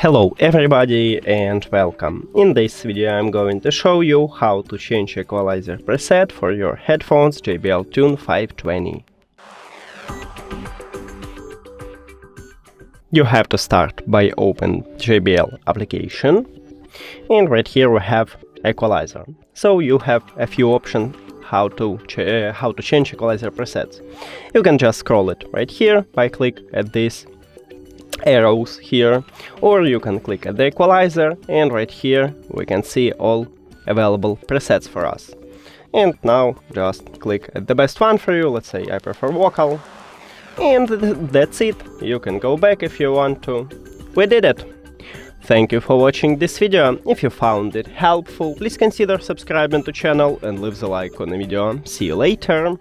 Hello everybody and welcome. In this video I'm going to show you how to change Equalizer preset for your headphones JBL Tune 520. You have to start by open JBL application, and right here we have Equalizer. So you have a few options how to change Equalizer presets. You can just scroll it right here by click at these arrows here, or you can click at the equalizer, and right here we can see all available presets for us. And now just click at the best one for you. Let's say I prefer vocal, and that's it. You can go back if you want to. We did it. Thank you for watching this video. If you found it helpful, please consider subscribing to channel and leave the like on the video. See you later.